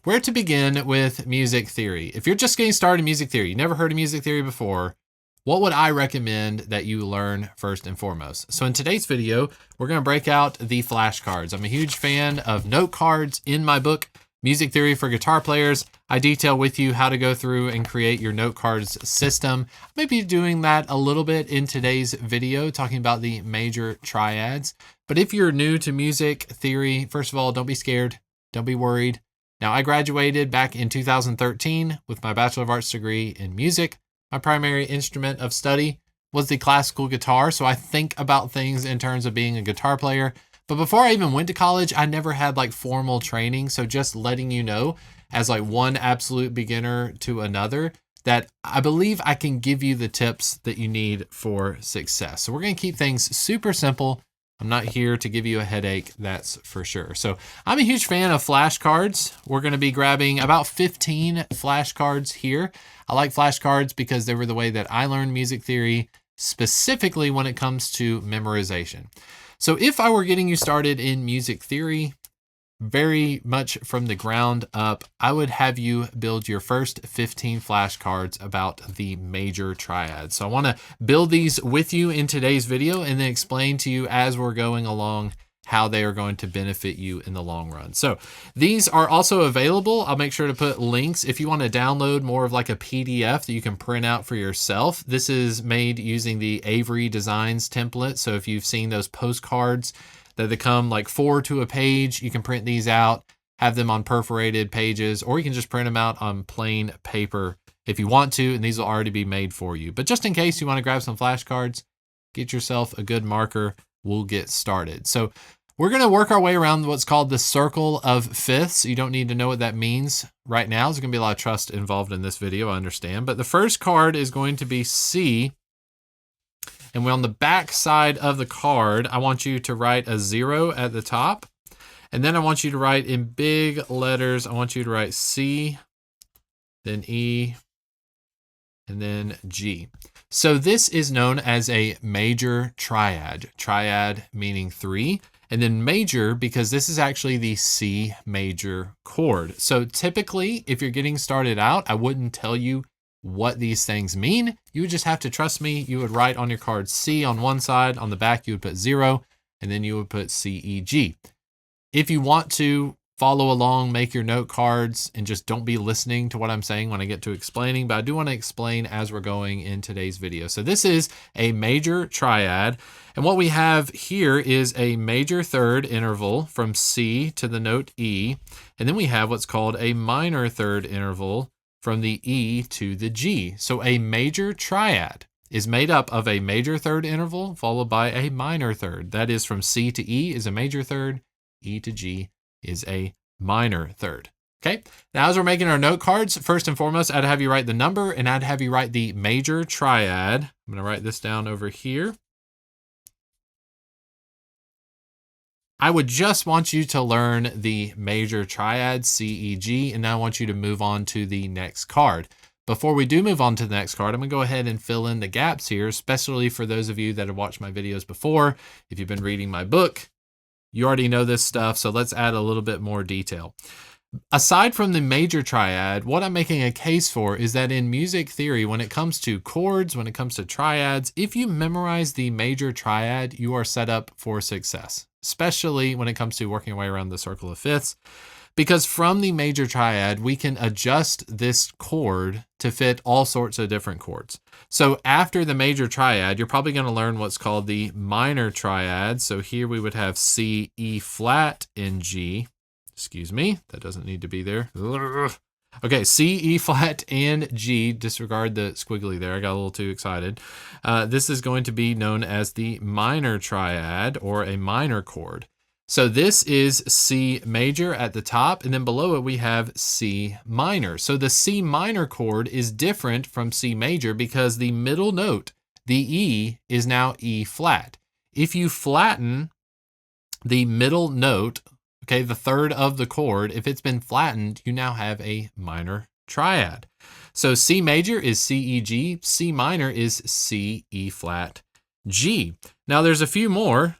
where to begin with music theory. If you're just getting started in music theory, you never heard of music theory before, what would I recommend that you learn first and foremost? So in today's video, we're going to break out the flashcards. I'm a huge fan of note cards. In my book, Music Theory for Guitar Players, I detail with you how to go through and create your note cards system. I may be doing that a little bit in today's video, talking about the major triads. But if you're new to music theory, first of all, don't be scared. Don't be worried. Now, I graduated back in 2013 with my Bachelor of Arts degree in music. My primary instrument of study was the classical guitar, so I think about things in terms of being a guitar player. But before I even went to college, I never had like formal training. So just letting you know, as like one absolute beginner to another, that I believe I can give you the tips that you need for success. So we're going to keep things super simple. I'm not here to give you a headache, that's for sure. So I'm a huge fan of flashcards. We're going to be grabbing about 15 flashcards here. I like flashcards because they were the way that I learned music theory, specifically when it comes to memorization. So if I were getting you started in music theory, very much from the ground up, I would have you build your first 15 flashcards about the major triads. So I want to build these with you in today's video and then explain to you as we're going along how they are going to benefit you in the long run. So these are also available. I'll make sure to put links if you want to download more of like a PDF that you can print out for yourself. This is made using the Avery Designs template. So if you've seen those postcards that they come like 4 to a page, you can print these out, have them on perforated pages, or you can just print them out on plain paper if you want to, and these will already be made for you. But just in case you want to grab some flashcards, get yourself a good marker. We'll get started. So we're going to work our way around what's called the circle of fifths. You don't need to know what that means right now. There's going to be a lot of trust involved in this video, I understand. But the first card is going to be C. And on the back side of the card, I want you to write a 0 at the top. And then I want you to write in big letters, I want you to write C, then E, and then G. So this is known as a major triad. Triad meaning 3. And then major, because this is actually the C major chord. So typically, if you're getting started out, I wouldn't tell you what these things mean. You would just have to trust me. You would write on your card C on one side, on the back you would put 0, and then you would put C, E, G. If you want to follow along, make your note cards, and just don't be listening to what I'm saying when I get to explaining, but I do want to explain as we're going in today's video. So this is a major triad, and what we have here is a major third interval from C to the note E, and then we have what's called a minor third interval from the E to the G. So a major triad is made up of a major third interval followed by a minor third. That is, from C to E is a major third, E to G is a minor third. Okay, now as we're making our note cards, first and foremost, I'd have you write the number and I'd have you write the major triad. I'm going to write this down over here. I would just want you to learn the major triad, C, E, G, and now I want you to move on to the next card. Before we do move on to the next card, I'm going to go ahead and fill in the gaps here, especially for those of you that have watched my videos before. If you've been reading my book, you already know this stuff, so let's add a little bit more detail. Aside from the major triad, what I'm making a case for is that in music theory, when it comes to chords, when it comes to triads, if you memorize the major triad, you are set up for success, especially when it comes to working your way around the circle of fifths. Because from the major triad, we can adjust this chord to fit all sorts of different chords. So after the major triad, you're probably going to learn what's called the minor triad. So here we would have C, E flat, and G. Excuse me, that doesn't need to be there. Okay, C, E flat, and G. Disregard the squiggly there. I got a little too excited. This is going to be known as the minor triad or a minor chord. So this is C major at the top, and then below it we have C minor. So the C minor chord is different from C major because the middle note, the E, is now E flat. If you flatten the middle note, okay, the third of the chord, if it's been flattened, you now have a minor triad. So C major is C, E, G, C minor is C, E flat, G. Now there's a few more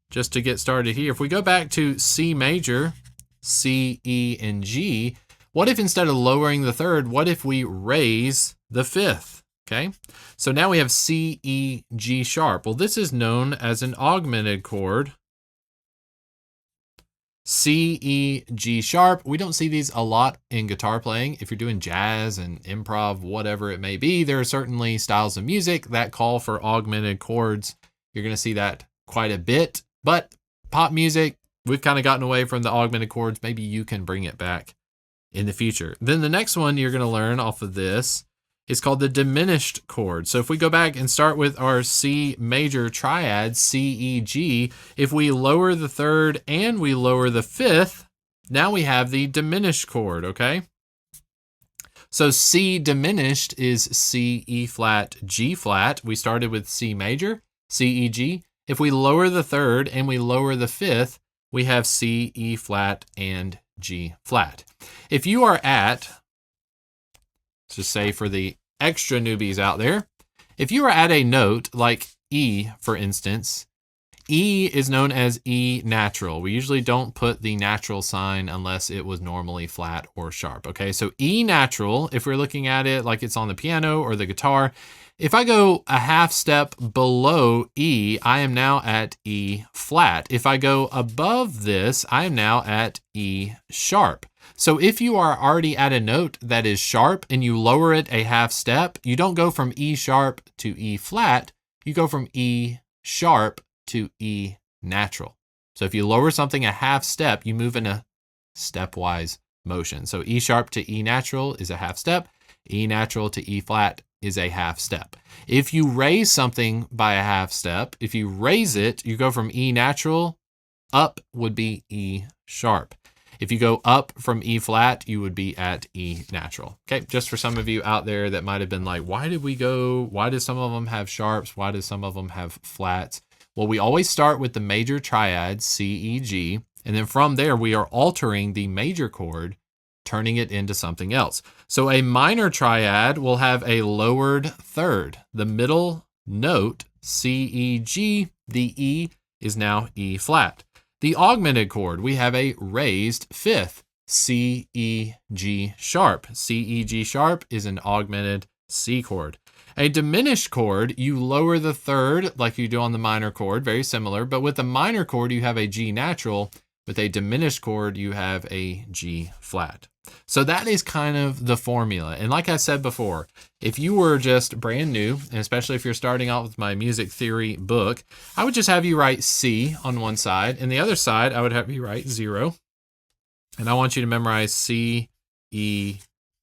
just to get started here. If we go back to C major, C, E, and G, What if instead of lowering the third, what if we raise the fifth? Okay, so now we have C, E, G sharp. Well, this is known as an augmented chord. C, E, G sharp. We don't see these a lot in guitar playing. If you're doing jazz and improv, whatever it may be, there are certainly styles of music that call for augmented chords. You're going to see that quite a bit. But pop music, we've kind of gotten away from the augmented chords. Maybe you can bring it back in the future. Then the next one you're going to learn off of this is called the diminished chord. So if we go back and start with our C major triad, C, E, G, if we lower the third and we lower the fifth, now we have the diminished chord, okay? So C diminished is C, E flat, G flat. We started with C major, C, E, G. If we lower the third and we lower the fifth, we have C, E flat, and G flat. If you are at, let's just say for the extra newbies out there, if you are at a note like E, for instance, E is known as E natural. We usually don't put the natural sign unless it was normally flat or sharp. Okay, so E natural, if we're looking at it like it's on the piano or the guitar, if I go a half step below E, I am now at E flat. If I go above this, I am now at E sharp. So if you are already at a note that is sharp and you lower it a half step, you don't go from E sharp to E flat, you go from E sharp to E natural. So if you lower something a half step, you move in a stepwise motion. So E sharp to E natural is a half step, E natural to E flat is a half step. If you raise something by a half step, if you raise it, you go from E natural, up would be E sharp. If you go up from E flat, you would be at E natural. Okay, just for some of you out there that might have been like, why did some of them have sharps? Why did some of them have flats? Well, we always start with the major triad, C, E, G, and then from there we are altering the major chord, turning it into something else. So a minor triad will have a lowered third. The middle note, C, E, G, the E is now E flat. The augmented chord, we have a raised fifth, C, E, G sharp. C, E, G sharp is an augmented C chord. A diminished chord, you lower the third like you do on the minor chord, very similar, but with the minor chord, you have a G natural. With a diminished chord, you have a G flat. So that is kind of the formula. And like I said before, if you were just brand new, and especially if you're starting out with my music theory book, I would just have you write C on one side, and the other side, I would have you write 0. And I want you to memorize C, E,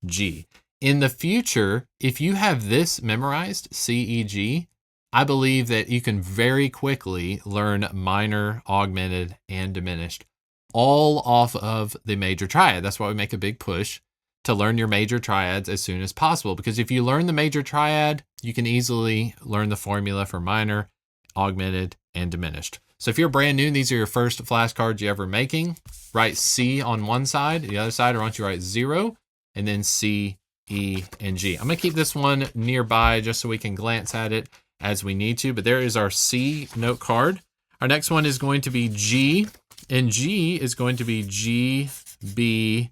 G. In the future, if you have this memorized, C, E, G, I believe that you can very quickly learn minor, augmented, and diminished, all off of the major triad. That's why we make a big push to learn your major triads as soon as possible, because if you learn the major triad, you can easily learn the formula for minor, augmented, and diminished. So if you're brand new and these are your first flashcards you ever making, write C on one side, the other side, or why don't you write 0, and then C, E, and G. I'm gonna keep this one nearby just so we can glance at it as we need to, but there is our C note card. Our next one is going to be G, and G is going to be G, B,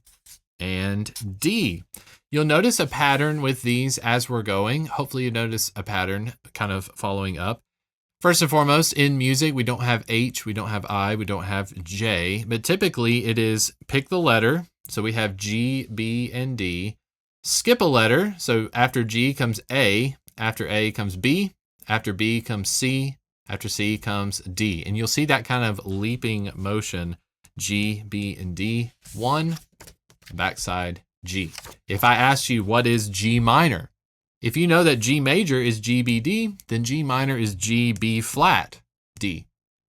and D. You'll notice a pattern with these as we're going. Hopefully you notice a pattern kind of following up. First and foremost, in music, we don't have H, we don't have I, we don't have J, but typically it is pick the letter. So we have G, B, and D. Skip a letter. So after G comes A, after A comes B, after B comes C, after C comes D. And you'll see that kind of leaping motion, G, B, and D. 1, backside G. If I asked you what is G minor, if you know that G major is G, B, D, then G minor is G, B flat, D.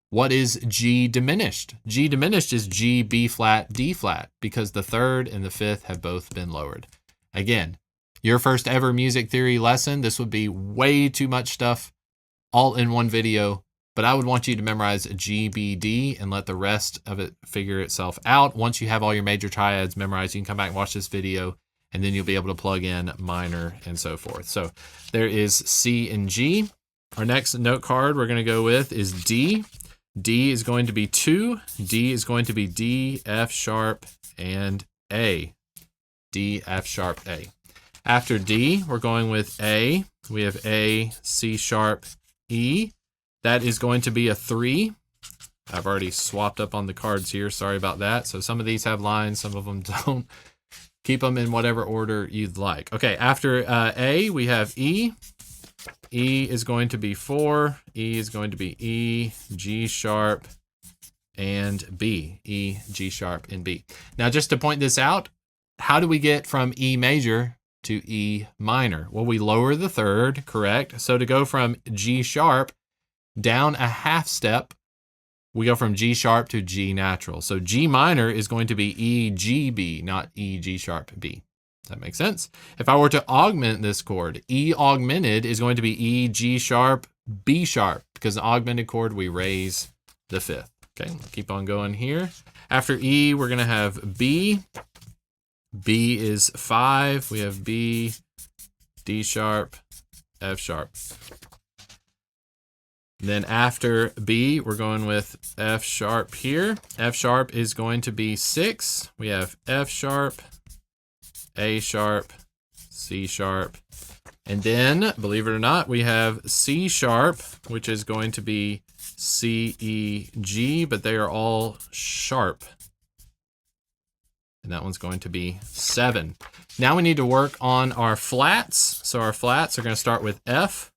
What is G diminished? G diminished is G, B flat, D flat, because the third and the fifth have both been lowered. Again, your first ever music theory lesson, this would be way too much stuff all in one video, but I would want you to memorize G, B, D and let the rest of it figure itself out. Once you have all your major triads memorized, you can come back and watch this video, and then you'll be able to plug in minor and so forth. So there is C and G. Our next note card we're going to go with is D. D is going to be 2. D is going to be D, F sharp, and A. D, F sharp, A. After D, we're going with A. We have A, C sharp, E. That is going to be a 3. I've already swapped up on the cards here. Sorry about that. So some of these have lines, some of them don't. Keep them in whatever order you'd like. Okay, after A, we have E. E is going to be 4. E is going to be E, G sharp, and B. E, G sharp, and B. Now, just to point this out, how do we get from E major to E minor? Well, we lower the third, correct? So to go from G sharp down a half step, we go from G sharp to G natural. So G minor is going to be E, G, B, not E, G sharp, B. Does that make sense? If I were to augment this chord, E augmented is going to be E, G sharp, B sharp, because an augmented chord, we raise the 5th. Okay, keep on going here. After E, we're gonna have B. B is 5. We have B, D sharp, F sharp. Then after B, we're going with F sharp here. F sharp is going to be 6. We have F sharp, A sharp, C sharp. And then, believe it or not, we have C sharp, which is going to be C, E, G, but they are all sharp. And that one's going to be 7. Now we need to work on our flats. So our flats are going to start with F.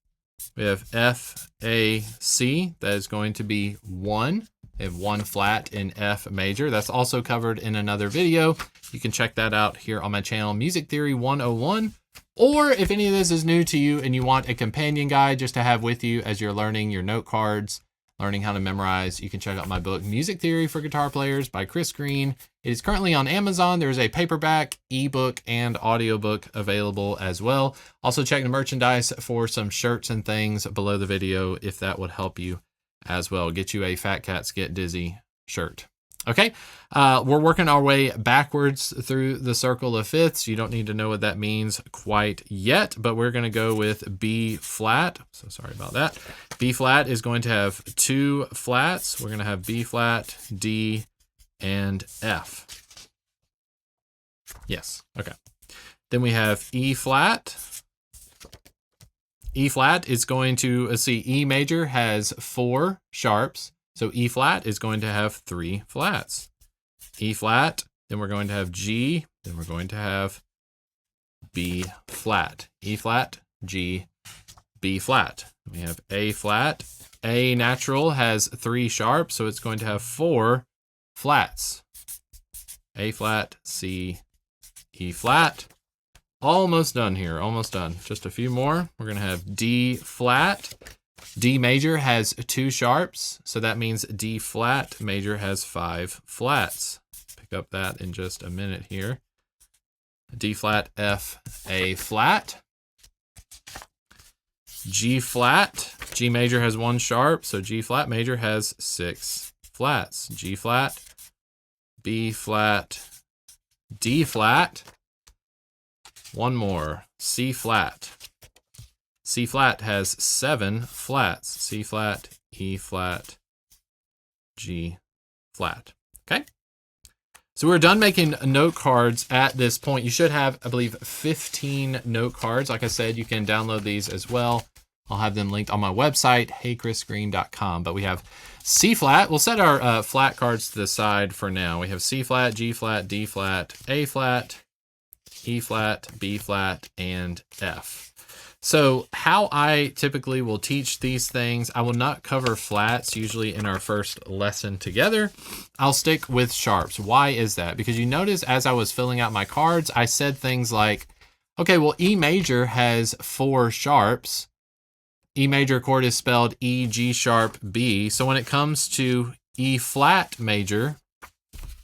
We have F, A, C. That is going to be 1. We have 1 flat in F major. That's also covered in another video. You can check that out here on my channel, Music Theory 101. Or if any of this is new to you and you want a companion guide just to have with you as you're learning your note cards, learning how to memorize, you can check out my book, Music Theory for Guitar Players by Chris Green. It is currently on Amazon. There's a paperback, ebook, and audiobook available as well. Also check the merchandise for some shirts and things below the video if that would help you as well. Get you a Fat Cats Get Dizzy shirt. Okay, we're working our way backwards through the circle of fifths. You don't need to know what that means quite yet, but we're going to go with B flat. So sorry about that. B flat is going to have 2 flats. We're going to have B flat, D, and F. Yes, okay. Then we have E flat. E flat is going to, let's see, E major has 4 sharps. So E flat is going to have 3 flats. E flat, then we're going to have G, then we're going to have B flat. E flat, G, B flat. We have A flat. A natural has 3 sharps, so it's going to have 4 flats. A flat, C, E flat. Almost done here, almost done. Just a few more. We're going to have D flat. D major has 2 sharps, so that means D flat major has 5 flats. Pick up that in just a minute here. D flat, F, A flat. G flat, G major has 1 sharp, so G flat major has 6 flats. G flat, B flat, D flat. One more, C flat. C flat has 7 flats. C flat, E flat, G flat. Okay? So we're done making note cards at this point. You should have, I believe, 15 note cards. Like I said, you can download these as well. I'll have them linked on my website, heychrisgreen.com. But we have C flat. We'll set our flat cards to the side for now. We have C flat, G flat, D flat, A flat, E flat, B flat, and F. So how I typically will teach these things, I will not cover flats usually in our first lesson together. I'll stick with sharps. Why is that? Because you notice as I was filling out my cards, I said things like, okay, well, E major has 4 sharps. E major chord is spelled E, G sharp, B. So when it comes to E flat major,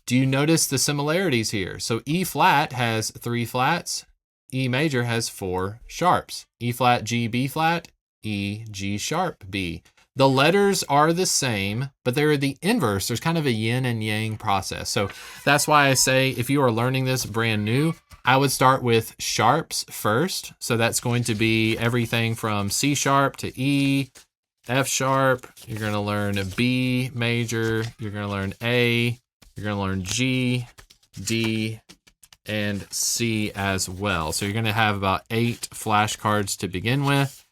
do you notice the similarities here? So E flat has 3 flats. E major has 4 sharps. E flat, G, B flat, E, G sharp, B. The letters are the same, but they're the inverse. There's kind of a yin and yang process. So that's why I say if you are learning this brand new, I would start with sharps first. So that's going to be everything from C sharp to E, F sharp. You're going to learn B major. You're going to learn A. You're going to learn G, D, and C as well. So you're going to have about 8 flashcards to begin with.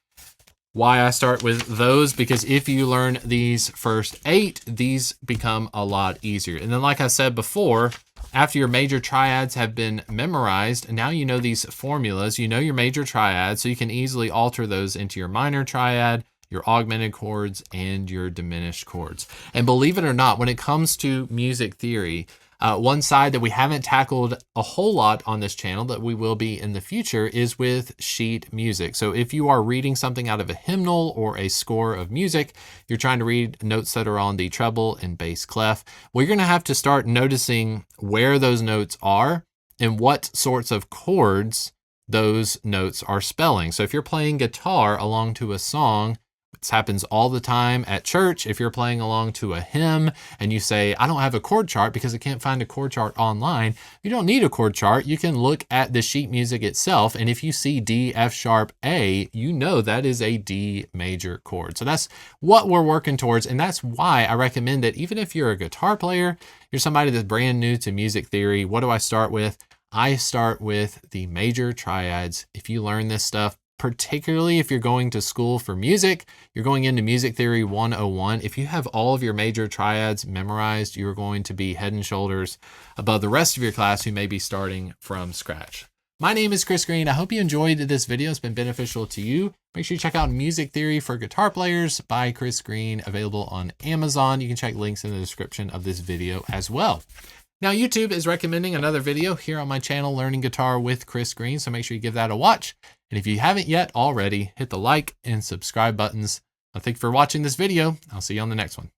Why I start with those, because if you learn these first 8, these become a lot easier. And then like I said before, after your major triads have been memorized, now you know these formulas, you know your major triads, so you can easily alter those into your minor triad, your augmented chords, and your diminished chords. And believe it or not, when it comes to music theory, one side that we haven't tackled a whole lot on this channel that we will be in the future is with sheet music. So if you are reading something out of a hymnal or a score of music, you're trying to read notes that are on the treble and bass clef, well, you're going to have to start noticing where those notes are and what sorts of chords those notes are spelling. So if you're playing guitar along to a song, this happens all the time at church. If you're playing along to a hymn and you say, I don't have a chord chart because I can't find a chord chart online, you don't need a chord chart. You can look at the sheet music itself. And if you see D, F sharp, A, you know that is a D major chord. So that's what we're working towards. And that's why I recommend that even if you're a guitar player, you're somebody that's brand new to music theory, what do I start with? I start with the major triads. If you learn this stuff, particularly if you're going to school for music, you're going into Music Theory 101. If you have all of your major triads memorized, you're going to be head and shoulders above the rest of your class who may be starting from scratch. My name is Chris Green. I hope you enjoyed this video. It's been beneficial to you. Make sure you check out Music Theory for Guitar Players by Chris Green, available on Amazon. You can check links in the description of this video as well. Now, YouTube is recommending another video here on my channel, Learning Guitar with Chris Green, so make sure you give that a watch. And if you haven't yet already, hit the like and subscribe buttons. Thank you for watching this video. I'll see you on the next one.